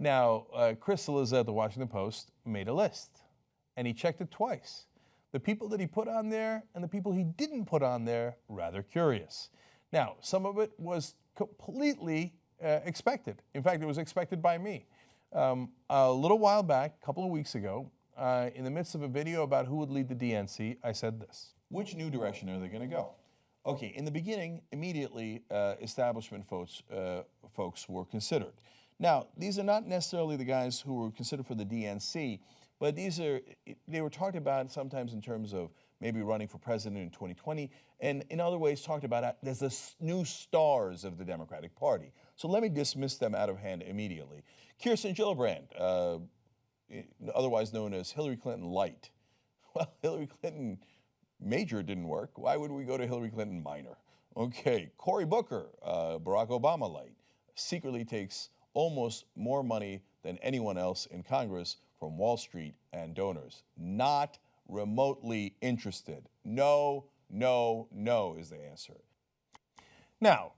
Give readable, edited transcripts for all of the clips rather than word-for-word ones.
Now, Chris Cillizza at the Washington Post made a list, and he checked it twice. The people that he put on there and the people he didn't put on there, rather curious. Now, some of it was completely expected. In fact, it was expected by me. A little while back, a couple of weeks ago, in the midst of a video about who would lead the DNC, I said this. Which new direction are they going to go? Okay, in the beginning, immediately, establishment folks were considered. Now, these are not necessarily the guys who were considered for the DNC, but they were talked about sometimes in terms of maybe running for president in 2020, and in other ways talked about as the new stars of the Democratic Party. So let me dismiss them out of hand immediately. Kirsten Gillibrand, otherwise known as Hillary Clinton Light. Well, Hillary Clinton Major didn't work. Why would we go to Hillary Clinton Minor? Okay, Cory Booker, Barack Obama Light, secretly takes almost more money than anyone else in Congress from Wall Street and donors. Not remotely interested. No, no, no is the answer. Now,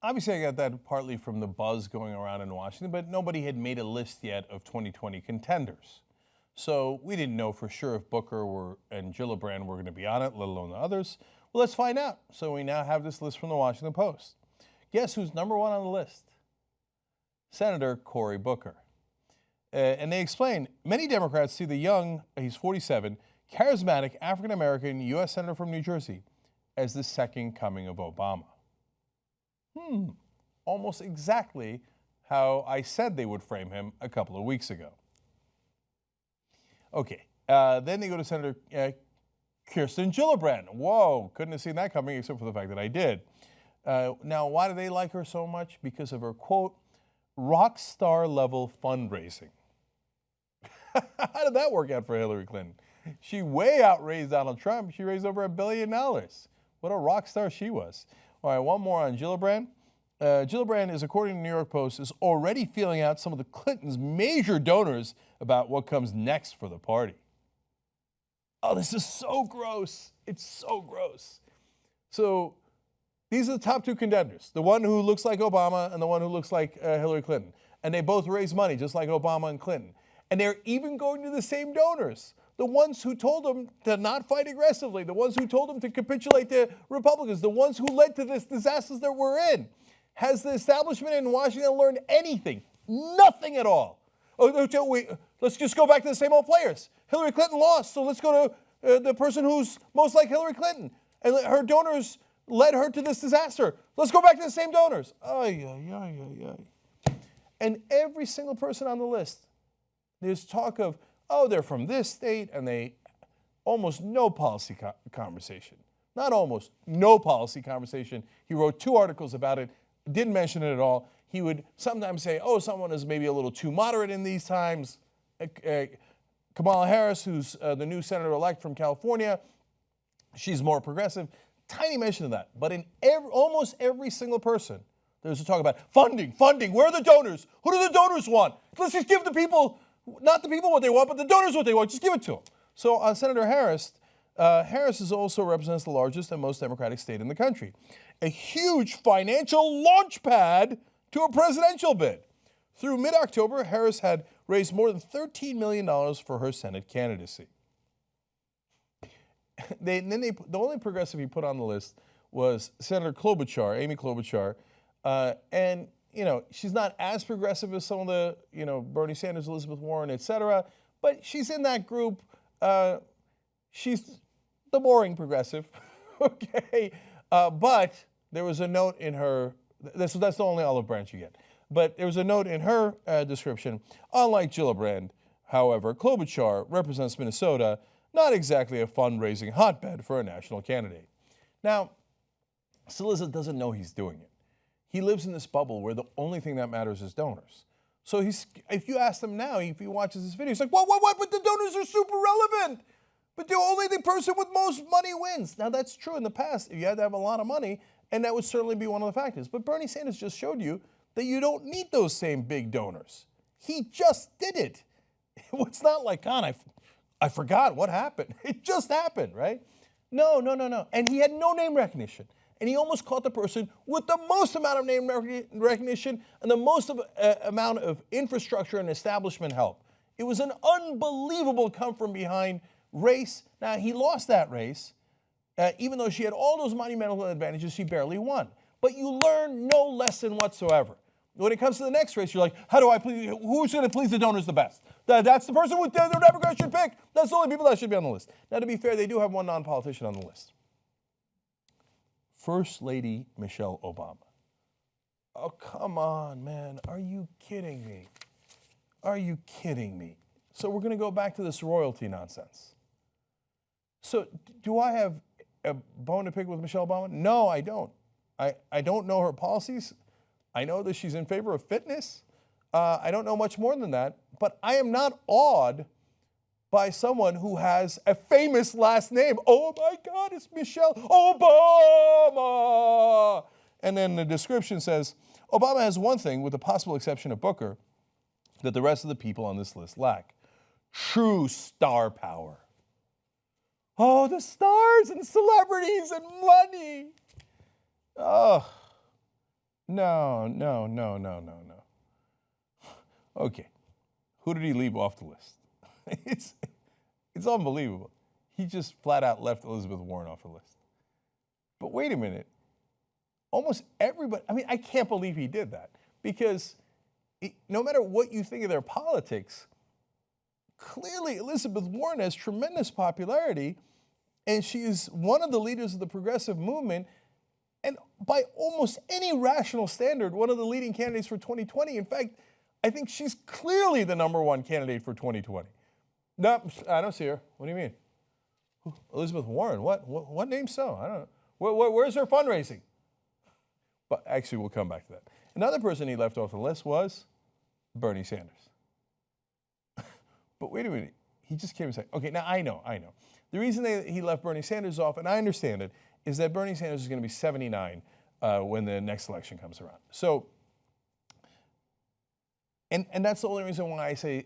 obviously I got that partly from the buzz going around in Washington, but nobody had made a list yet of 2020 contenders. So we didn't know for sure if Booker and Gillibrand were going to be on it, let alone the others. Well, let's find out. So we now have this list from the Washington Post. Guess who's number one on the list? Senator Cory Booker. And they explain, many Democrats see the young, he's 47, charismatic African-American U.S. Senator from New Jersey as the second coming of Obama. Almost exactly how I said they would frame him a couple of weeks ago. Okay, then they go to Senator Kirsten Gillibrand. Whoa, couldn't have seen that coming except for the fact that I did. Now, why do they like her so much? Because of her, quote, rock star level fundraising. How did that work out for Hillary Clinton? She way outraised Donald Trump. She raised over $1 billion. What a rock star she was. All right, one more on Gillibrand. Gillibrand is, according to the New York Post, is already feeling out some of the Clintons' major donors about what comes next for the party. Oh, this is so gross. It's so gross. So these are the top two contenders, the one who looks like Obama and the one who looks like Hillary Clinton. And they both raise money just like Obama and Clinton. And they're even going to the same donors. The ones who told them to not fight aggressively, the ones who told them to capitulate to Republicans, the ones who led to this disasters that we're in. Has the establishment in Washington learned anything? Nothing at all. Let's just go back to the same old players. Hillary Clinton lost, so let's go to the person who's most like Hillary Clinton. And her donors led her to this disaster. Let's go back to the same donors. And every single person on the list, there's talk of, oh, they're from this state, and they almost no policy conversation. Not almost, no policy conversation. He wrote 2 articles about it, didn't mention it at all. He would sometimes say, oh, someone is maybe a little too moderate in these times. Kamala Harris, who's the new senator-elect from California, she's more progressive. Tiny mention of that. But in almost every single person, there's a talk about funding. Where are the donors? Who do the donors want? Let's just give the people, not the people what they want, but the donors what they want. Just give it to them. So on Senator Harris, Harris also represents the largest and most Democratic state in the country. A huge financial launch pad to a presidential bid. Through mid-October, Harris had raised more than $13 million for her Senate candidacy. The only progressive he put on the list was Senator Klobuchar, Amy Klobuchar, and she's not as progressive as some of the Bernie Sanders, Elizabeth Warren, etc. But she's in that group. She's the boring progressive, okay. But there was a note in her. That's the only olive branch you get. But there was a note in her description. Unlike Gillibrand, however, Klobuchar represents Minnesota, not exactly a fundraising hotbed for a national candidate. Now, Cillizza doesn't know he's doing it. He lives in this bubble where the only thing that matters is donors. So if you ask him now, if he watches this video, he's like, what? But the donors are super relevant. But only the person with most money wins. Now, that's true in the past. You had to have a lot of money, and that would certainly be one of the factors. But Bernie Sanders just showed you that you don't need those same big donors. He just did it. It's not like, God, I forgot what happened. It just happened, right? No. And he had no name recognition. and he almost caught the person with the most amount of name recognition and the most amount of infrastructure and establishment help. It was an unbelievable come from behind race. Now, he lost that race. Even though she had all those monumental advantages, she barely won. But you learn no lesson whatsoever. When it comes to the next race, you're like, how do I please, who's going to please the donors the best? That's the person with the Democrats should pick. That's the only people that should be on the list. Now, to be fair, they do have one non-politician on the list. First Lady Michelle Obama. Oh, come on, man. Are you kidding me? Are you kidding me? So we're going to go back to this royalty nonsense. So do I have a bone to pick with Michelle Obama? No, I don't. I don't know her policies. I know that she's in favor of fitness. I don't know much more than that. But I am not awed by someone who has a famous last name. Oh my God, it's Michelle Obama. And then the description says, Obama has one thing, with the possible exception of Booker, that the rest of the people on this list lack: true star power. Oh, the stars and celebrities and money. Oh, no. Okay, who did he leave off the list? It's unbelievable. He just flat out left Elizabeth Warren off the list. But wait a minute. Almost everybody, I mean, I can't believe he did that, because no matter what you think of their politics, clearly Elizabeth Warren has tremendous popularity, and she is one of the leaders of the progressive movement, and by almost any rational standard, one of the leading candidates for 2020. In fact, I think she's clearly the #1 candidate for 2020. No, I don't see her. What do you mean? Elizabeth Warren, what name so? I don't know. Where's her fundraising? But actually, we'll come back to that. Another person he left off the list was Bernie Sanders. But wait a minute. He just came and said, okay, now I know. The reason he left Bernie Sanders off, and I understand it, is that Bernie Sanders is going to be 79 when the next election comes around. So, and that's the only reason why I say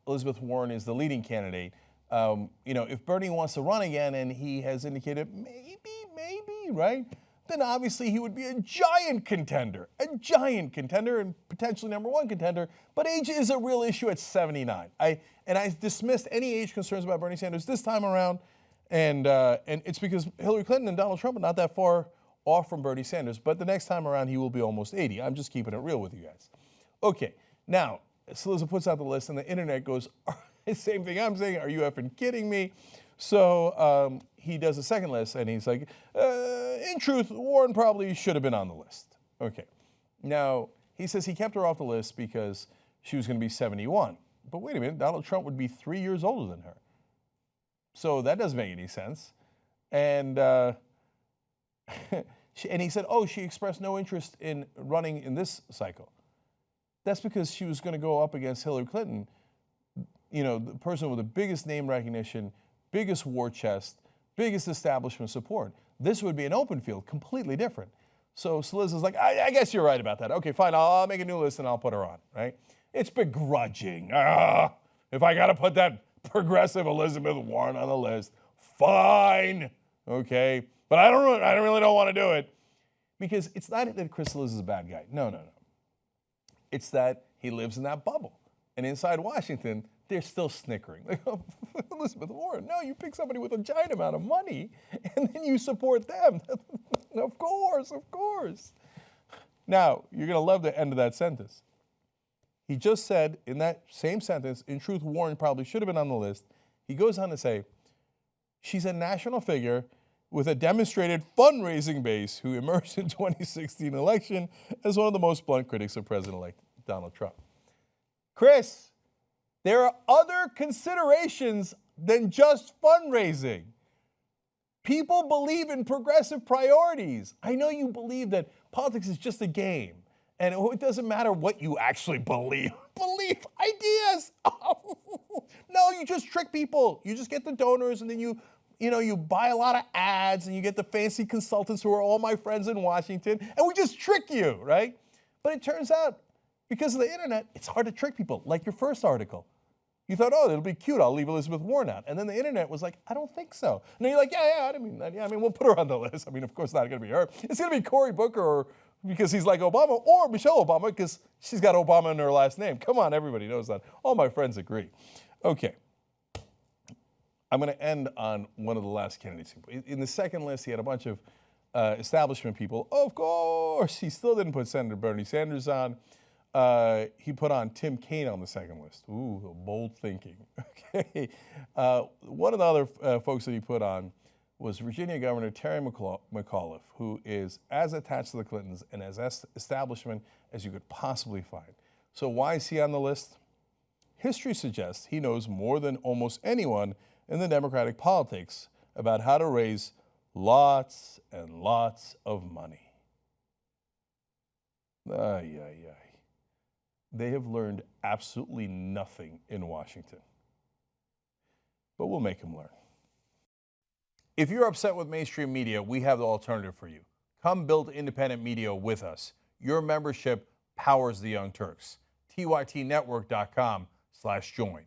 Elizabeth Warren is the leading candidate. If Bernie wants to run again, and he has indicated maybe, right? Then obviously he would be a giant contender, and potentially #1 contender. But age is a real issue at 79. I dismissed any age concerns about Bernie Sanders this time around, and it's because Hillary Clinton and Donald Trump are not that far off from Bernie Sanders. But the next time around, he will be almost 80. I'm just keeping it real with you guys. Okay, now, Saliza puts out the list, and the internet goes, same thing I'm saying, are you effing kidding me? So he does a second list, and he's like, in truth, Warren probably should have been on the list. Okay. Now, he says he kept her off the list because she was going to be 71. But wait a minute, Donald Trump would be 3 years older than her. So that doesn't make any sense. And and he said, she expressed no interest in running in this cycle. That's because she was going to go up against Hillary Clinton, the person with the biggest name recognition, biggest war chest, biggest establishment support. This would be an open field, completely different. So Saliza's like, I guess you're right about that. Okay, fine, I'll make a new list and I'll put her on, right? It's begrudging. If I got to put that progressive Elizabeth Warren on the list, fine, okay? But I really don't want to do it, because it's not that Chris Liz is a bad guy. No. It's that he lives in that bubble. And inside Washington, they're still snickering. Like, Elizabeth Warren, no, you pick somebody with a giant amount of money, and then you support them. Of course. Now, you're going to love the end of that sentence. He just said in that same sentence, in truth, Warren probably should have been on the list. He goes on to say, she's a national figure with a demonstrated fundraising base who emerged in 2016 election as one of the most blunt critics of President-elect Donald Trump. Chris, there are other considerations than just fundraising. People believe in progressive priorities. I know you believe that politics is just a game, and it doesn't matter what you actually believe. Believe ideas. No, you just trick people. You just get the donors, and then you buy a lot of ads, and you get the fancy consultants who are all my friends in Washington, and we just trick you, right? But it turns out, because of the internet, it's hard to trick people, like your first article. You thought, oh, it'll be cute. I'll leave Elizabeth Warren out. And then the internet was like, I don't think so. And then you're like, yeah, I didn't mean that. Yeah, I mean, we'll put her on the list. I mean, of course, not going to be her. It's going to be Cory Booker, or because he's like Obama, or Michelle Obama because she's got Obama in her last name. Come on, everybody knows that. All my friends agree. Okay. I'm going to end on one of the last candidates. In the second list, he had a bunch of establishment people. Of course, he still didn't put Senator Bernie Sanders on. He put on Tim Kaine on the second list. Ooh, bold thinking. Okay. One of the other folks that he put on was Virginia Governor Terry McAuliffe, who is as attached to the Clintons and as establishment as you could possibly find. So why is he on the list? History suggests he knows more than almost anyone in the Democratic politics about how to raise lots and lots of money. Ay, ay, ay. They have learned absolutely nothing in Washington. But we'll make them learn. If you're upset with mainstream media, we have the alternative for you. Come build independent media with us. Your membership powers the Young Turks. tytnetwork.com/join.